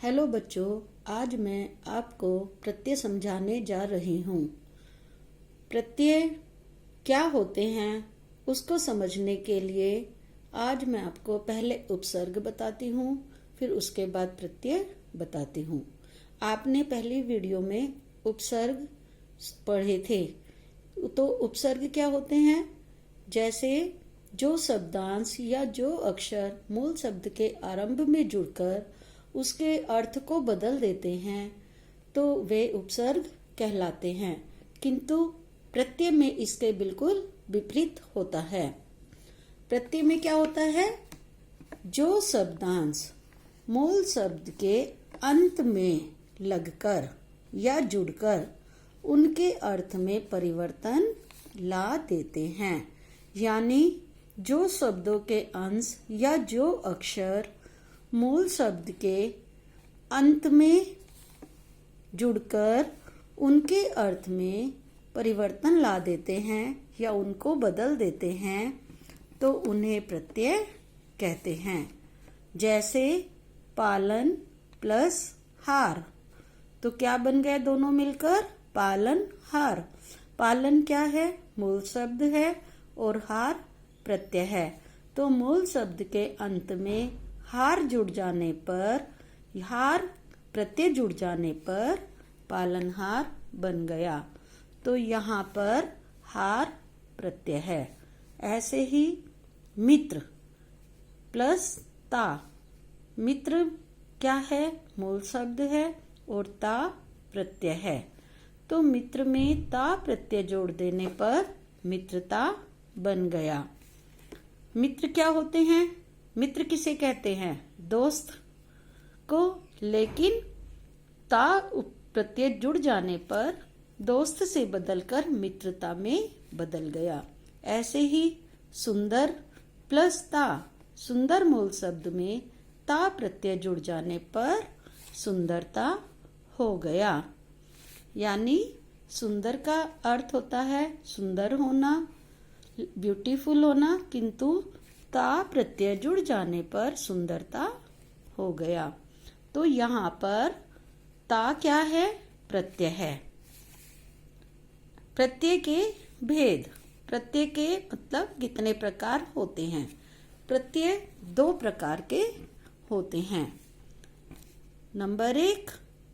Hello बच्चों, आज मैं आपको प्रत्यय समझाने जा रही हूँ। प्रत्यय क्या होते हैं उसको समझने के लिए आज मैं आपको पहले उपसर्ग बताती हूँ, फिर उसके बाद प्रत्यय बताती हूँ। आपने पहली वीडियो में उपसर्ग पढ़े थे, तो उपसर्ग क्या होते हैं? जैसे जो शब्दांश या जो अक्षर मूल शब्द के आरंभ में जुड़कर उसके अर्थ को बदल देते हैं तो वे उपसर्ग कहलाते हैं, किंतु प्रत्यय में इसके बिल्कुल विपरीत होता है। प्रत्यय में क्या होता है? जो शब्दांश मूल शब्द के अंत में लगकर या जुड़कर उनके अर्थ में परिवर्तन ला देते हैं, यानी जो शब्दों के अंश या जो अक्षर मूल शब्द के अंत में जुड़कर उनके अर्थ में परिवर्तन ला देते हैं या उनको बदल देते हैं तो उन्हें प्रत्यय कहते हैं। जैसे पालन प्लस हार, तो क्या बन गए दोनों मिलकर? पालन हार। पालन क्या है? मूल शब्द है और हार प्रत्यय है। तो मूल शब्द के अंत में हार जुड़ जाने पर, हार प्रत्यय जुड़ जाने पर पालनहार बन गया। तो यहाँ पर हार प्रत्यय है। ऐसे ही मित्र प्लस ता, मित्र क्या है? मूल शब्द है और ता प्रत्यय है। तो मित्र में ता प्रत्यय जोड़ देने पर मित्रता बन गया। मित्र क्या होते हैं? मित्र किसे कहते हैं? दोस्त को, लेकिन ता प्रत्यय जुड़ जाने पर दोस्त से बदलकर मित्रता में बदल गया। ऐसे ही सुंदर प्लस ता, सुंदर मूल शब्द में ता प्रत्यय जुड़ जाने पर सुंदरता हो गया। यानी सुंदर का अर्थ होता है सुंदर होना, ब्यूटीफुल होना, किंतु ता प्रत्यय जुड़ जाने पर सुंदरता हो गया। तो यहाँ पर ता क्या है? प्रत्यय है। प्रत्यय के भेद, प्रत्यय के मतलब कितने प्रकार होते हैं? प्रत्यय दो प्रकार के होते हैं। नंबर 1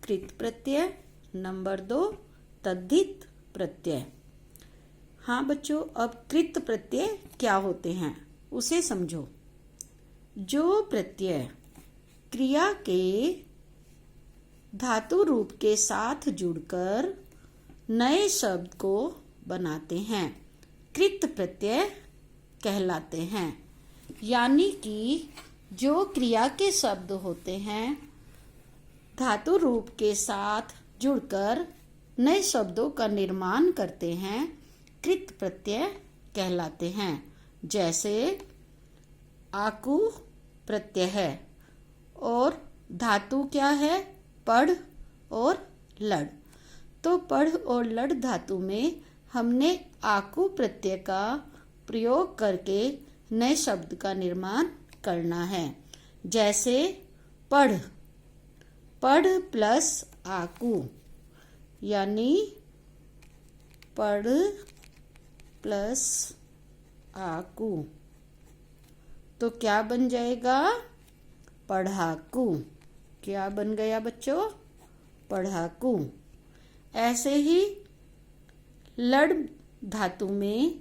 कृत प्रत्यय, नंबर 2 तद्धित प्रत्यय। हाँ बच्चों, अब कृत प्रत्यय क्या होते हैं उसे समझो। जो प्रत्यय क्रिया के धातु रूप के साथ जुड़कर नए शब्द को बनाते हैं, कृत प्रत्यय कहलाते हैं। यानी कि जो क्रिया के शब्द होते हैं धातु रूप के साथ जुड़कर नए शब्दों का निर्माण करते हैं, कृत प्रत्यय कहलाते हैं। जैसे आकु प्रत्यय है और धातु क्या है? पढ़ और लड़। तो पढ़ और लड़ धातु में हमने आकु प्रत्यय का प्रयोग करके नए शब्द का निर्माण करना है। जैसे पढ़, पढ़ प्लस आकु, यानी पढ़ प्लस आकु, तो क्या बन जाएगा? पढ़ाकू। क्या बन गया बच्चों? पढ़ाकू। ऐसे ही लड़ धातु में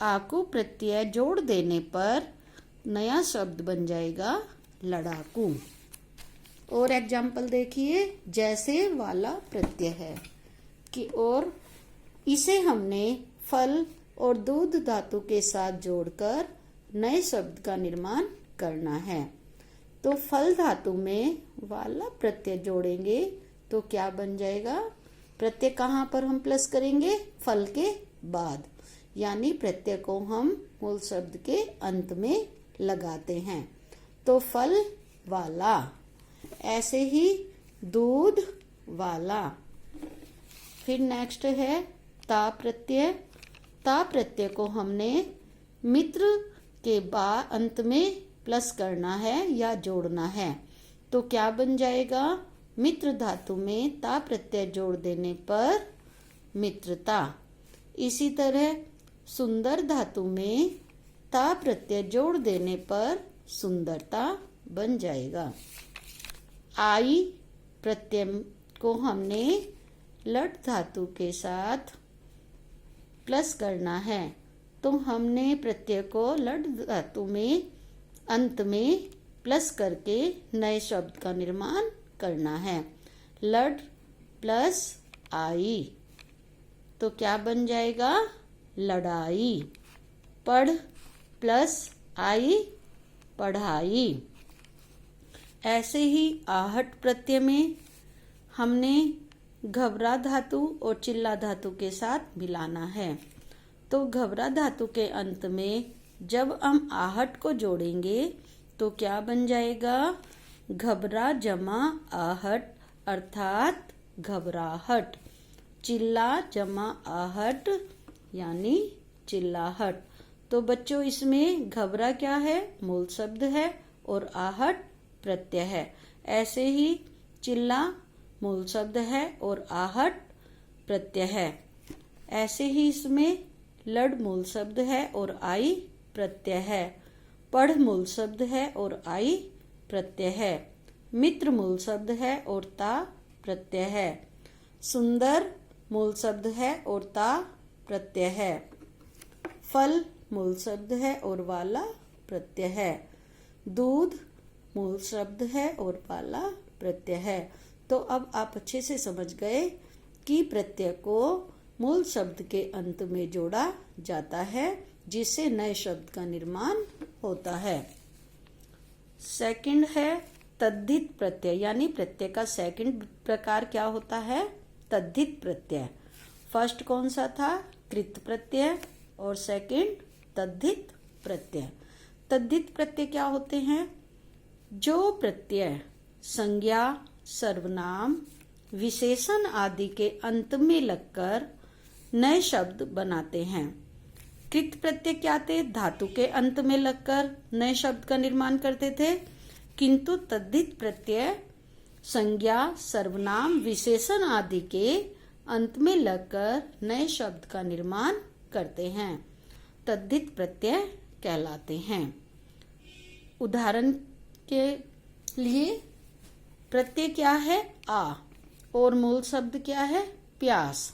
आकु प्रत्यय जोड़ देने पर नया शब्द बन जाएगा लड़ाकू। और एग्जाम्पल देखिए, जैसे वाला प्रत्यय है कि और इसे हमने फल और दूध धातु के साथ जोड़कर नए शब्द का निर्माण करना है। तो फल धातु में वाला प्रत्यय जोड़ेंगे तो क्या बन जाएगा? प्रत्यय कहाँ पर हम प्लस करेंगे? फल के बाद, यानी प्रत्यय को हम मूल शब्द के अंत में लगाते हैं। तो फल वाला। ऐसे ही दूध वाला। फिर नेक्स्ट है ता प्रत्यय। ता प्रत्यय को हमने मित्र के बाद अंत में प्लस करना है या जोड़ना है। तो क्या बन जाएगा? मित्र धातु में ता प्रत्यय जोड़ देने पर मित्रता। इसी तरह सुंदर धातु में ता प्रत्यय जोड़ देने पर सुंदरता बन जाएगा। आई प्रत्यय को हमने लट धातु के साथ प्लस करना है, तो हमने प्रत्यय को लट धातु में अंत में प्लस करके नए शब्द का निर्माण करना है। लड प्लस आई, तो क्या बन जाएगा? लड़ाई। पढ़ प्लस आई, पढ़ाई। ऐसे ही आहट प्रत्यय में हमने घबरा धातु और चिल्ला धातु के साथ मिलाना है। तो घबरा धातु के अंत में जब हम आहट को जोड़ेंगे तो क्या बन जाएगा? घबरा जमा आहट अर्थात घबराहट। चिल्ला जमा आहट यानी चिल्लाहट। तो बच्चों इसमें घबरा क्या है? मूल शब्द है और आहट प्रत्यय है। ऐसे ही चिल्ला मूल शब्द है और आहट प्रत्यय है। ऐसे ही इसमें लड मूल शब्द है और आई प्रत्यय है। पढ़ मूल शब्द है और आई प्रत्यय है। मित्र मूल शब्द है और ता प्रत्यय है। सुंदर मूल शब्द है और ता प्रत्यय है। फल मूल शब्द है और वाला प्रत्यय है। दूध मूल शब्द है और वाला प्रत्यय है। तो अब आप अच्छे से समझ गए कि प्रत्यय को मूल शब्द के अंत में जोड़ा जाता है, जिससे नए शब्द का निर्माण होता है। सेकंड है तद्धित प्रत्यय, यानी प्रत्यय का सेकंड प्रकार क्या होता है? तद्धित प्रत्यय। फर्स्ट कौन सा था? कृत प्रत्यय और सेकंड तद्धित प्रत्यय। तद्धित प्रत्यय क्या होते हैं? जो प्रत्यय संज्ञा, सर्वनाम, विशेषण आदि के अंत में लगकर नए शब्द बनाते हैं। कृत प्रत्यय क्या थे? धातु के अंत में लगकर नए शब्द का निर्माण करते थे। किंतु तद्धित प्रत्यय संज्ञा, सर्वनाम, विशेषण आदि के अंत में लगकर नए शब्द का निर्माण करते हैं, तद्धित प्रत्यय कहलाते हैं। उदाहरण के लिए प्रत्यय क्या है? आ और मूल शब्द क्या है? प्यास,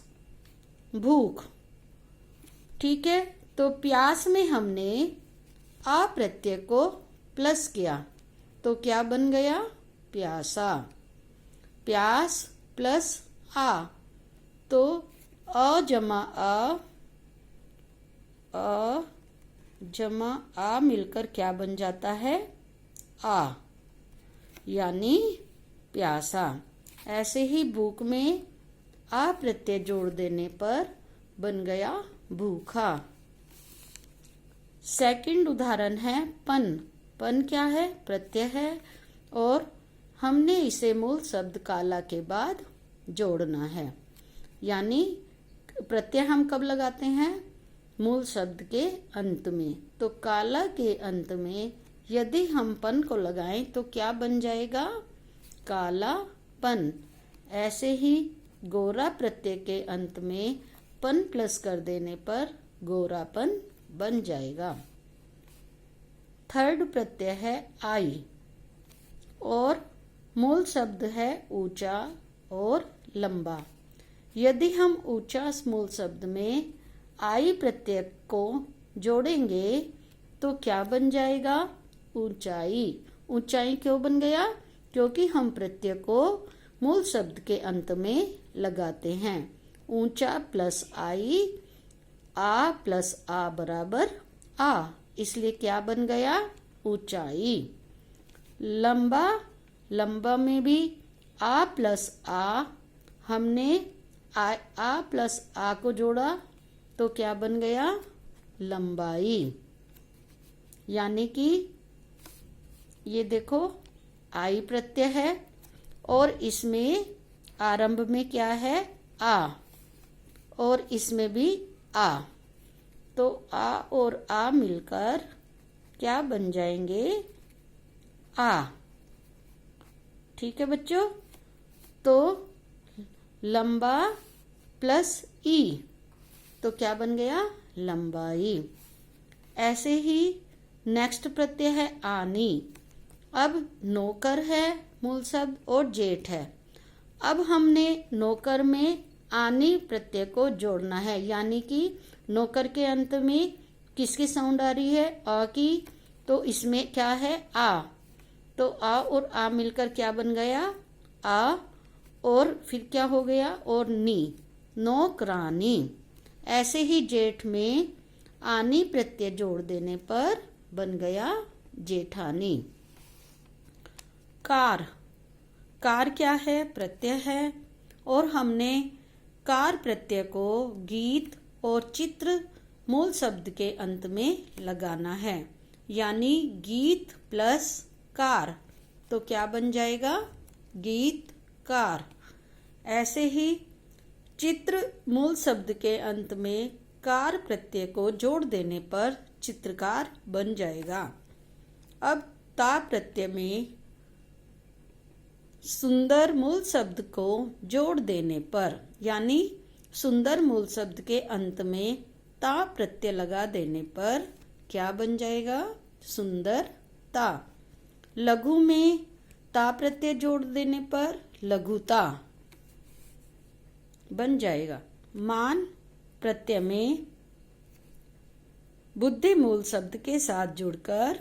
भूख। ठीक है, तो प्यास में हमने आ प्रत्यय को प्लस किया तो क्या बन गया? प्यासा। प्यास प्लस आ, तो अ जमा आ मिलकर क्या बन जाता है? आ, यानी प्यासा। ऐसे ही भूख में आ प्रत्यय जोड़ देने पर बन गया भूखा। सेकंड उदाहरण है पन। पन क्या है? प्रत्यय है और हमने इसे मूल शब्द काला के बाद जोड़ना है। यानी प्रत्यय हम कब लगाते हैं? मूल शब्द के अंत में। तो काला के अंत में यदि हम पन को लगाएं तो क्या बन जाएगा? कालापन। ऐसे ही गोरा प्रत्यय के अंत में पन प्लस कर देने पर गोरापन बन जाएगा। थर्ड प्रत्यय है आई और मूल शब्द है ऊंचा और लंबा। यदि हम ऊंचा मूल शब्द में आई प्रत्यय को जोड़ेंगे तो क्या बन जाएगा? ऊंचाई। ऊंचाई क्यों बन गया? क्योंकि हम प्रत्यय को मूल शब्द के अंत में लगाते हैं। ऊंचा प्लस आई, आ प्लस आ बराबर आ, इसलिए क्या बन गया? ऊंचाई। लंबा, लंबा में भी आ प्लस आ, हमने आ प्लस आ को जोड़ा तो क्या बन गया? लंबाई। यानी कि ये देखो आई प्रत्यय है और इसमें आरंभ में क्या है? आ, और इसमें भी आ, तो आ और आ मिलकर क्या बन जाएंगे? आ। ठीक है बच्चों। तो लंबा प्लस ई तो क्या बन गया? लंबाई। ऐसे ही नेक्स्ट प्रत्यय है आनी। अब नौकर है मूल शब्द और जेठ है। अब हमने नौकर में आनी प्रत्यय को जोड़ना है, यानी कि नौकर के अंत में किसकी साउंड आ रही है? आ की। तो इसमें क्या है? आ। तो आ और आ मिलकर क्या बन गया? आ। और फिर क्या हो गया? और नी, नौकरानी। ऐसे ही जेठ में आनी प्रत्यय जोड़ देने पर बन गया जेठानी। कार। कार क्या है? प्रत्यय है। और हमने कार प्रत्यय को गीत और चित्र मूल शब्द के अंत में लगाना है, यानी गीत प्लस कार तो क्या बन जाएगा? गीत कार। ऐसे ही चित्र मूल शब्द के अंत में कार प्रत्यय को जोड़ देने पर चित्रकार बन जाएगा। अब ता प्रत्यय में सुंदर मूल शब्द को जोड़ देने पर, यानी सुंदर मूल शब्द के अंत में ता प्रत्यय लगा देने पर क्या बन जाएगा? सुंदरता। लघु में ता प्रत्यय जोड़ देने पर लघुता बन जाएगा। मान प्रत्यय में बुद्धि मूल शब्द के साथ जुड़कर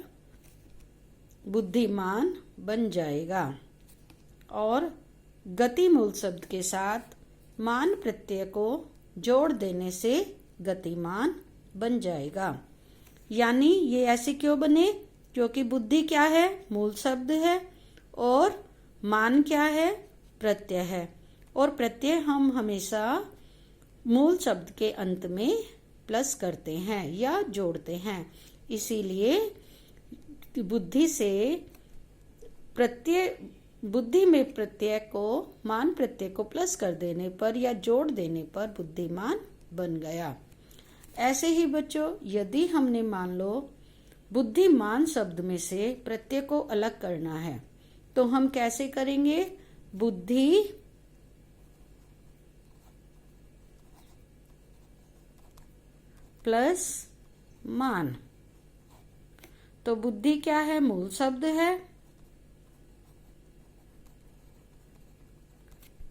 बुद्धिमान बन जाएगा। और गति मूल शब्द के साथ मान प्रत्यय को जोड़ देने से गतिमान बन जाएगा। यानी ये ऐसे क्यों बने? क्योंकि बुद्धि क्या है? मूल शब्द है और मान क्या है? प्रत्यय है। और प्रत्यय हम हमेशा मूल शब्द के अंत में प्लस करते हैं या जोड़ते हैं। इसीलिए बुद्धि से प्रत्यय, बुद्धि में प्रत्यय को मान प्रत्यय को प्लस कर देने पर या जोड़ देने पर बुद्धिमान बन गया। ऐसे ही बच्चों, यदि हमने मान लो बुद्धिमान शब्द में से प्रत्यय को अलग करना है तो हम कैसे करेंगे? बुद्धि प्लस मान। तो बुद्धि क्या है? मूल शब्द है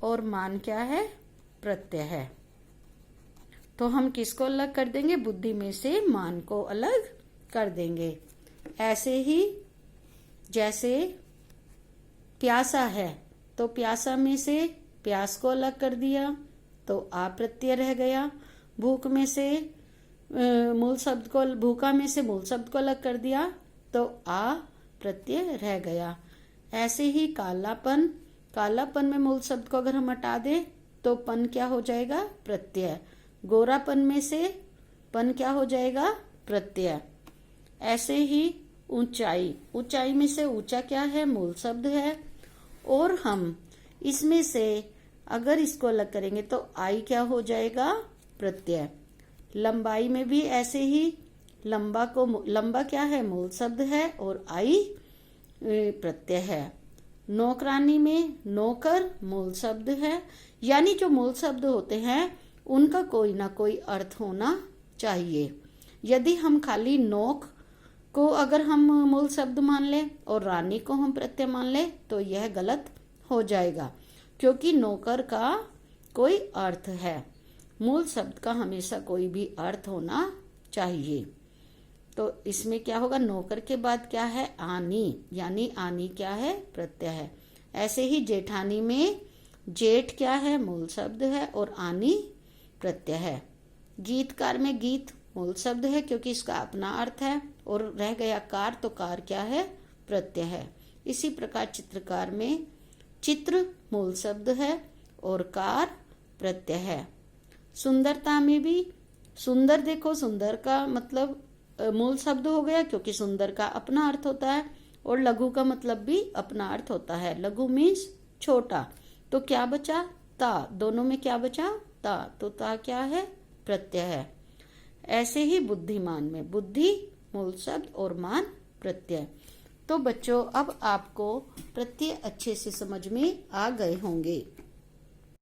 और मान क्या है? प्रत्यय है। तो हम किसको अलग कर देंगे? बुद्धि में से मान को अलग कर देंगे। ऐसे ही जैसे प्यासा है तो प्यासा में से प्यास को अलग कर दिया तो आ प्रत्यय रह गया। भूख में से मूल शब्द को, भूखा में से मूल शब्द को अलग कर दिया तो आ प्रत्यय रह गया। ऐसे ही कालापन, कालापन में मूल शब्द को अगर हम हटा दें तो पन क्या हो जाएगा? प्रत्यय। गोरापन में से पन क्या हो जाएगा? प्रत्यय। ऐसे ही ऊंचाई, ऊंचाई में से ऊंचा क्या है? मूल शब्द है। और हम इसमें से अगर इसको अलग करेंगे तो आई क्या हो जाएगा? प्रत्यय। लंबाई में भी ऐसे ही लंबा को, लंबा क्या है? मूल शब्द है और आई प्रत्यय है। नौकरानी में नौकर मूल शब्द है, यानी जो मूल शब्द होते हैं उनका कोई ना कोई अर्थ होना चाहिए। यदि हम खाली नौक को अगर हम मूल शब्द मान लें और रानी को हम प्रत्यय मान लें तो यह गलत हो जाएगा, क्योंकि नौकर का कोई अर्थ है। मूल शब्द का हमेशा कोई भी अर्थ होना चाहिए। तो इसमें क्या होगा? नौकर के बाद क्या है? आनी, यानी आनी क्या है? प्रत्यय है। ऐसे ही जेठानी में जेठ क्या है? मूल शब्द है और आनी प्रत्यय है। गीतकार में गीत मूल शब्द है क्योंकि इसका अपना अर्थ है और रह गया कार, तो कार क्या है? प्रत्यय है। इसी प्रकार चित्रकार में चित्र मूल शब्द है और कार प्रत्यय है। सुंदरता में भी सुंदर, देखो सुंदर का मतलब मूल शब्द हो गया क्योंकि सुंदर का अपना अर्थ होता है और लघु का मतलब भी अपना अर्थ होता है। लघु मीन्स छोटा। तो क्या बचा? ता। दोनों में क्या बचा? ता। तो ता क्या है? प्रत्यय है। ऐसे ही बुद्धिमान में बुद्धि मूल शब्द और मान प्रत्यय। तो बच्चों अब आपको प्रत्यय अच्छे से समझ में आ गए होंगे।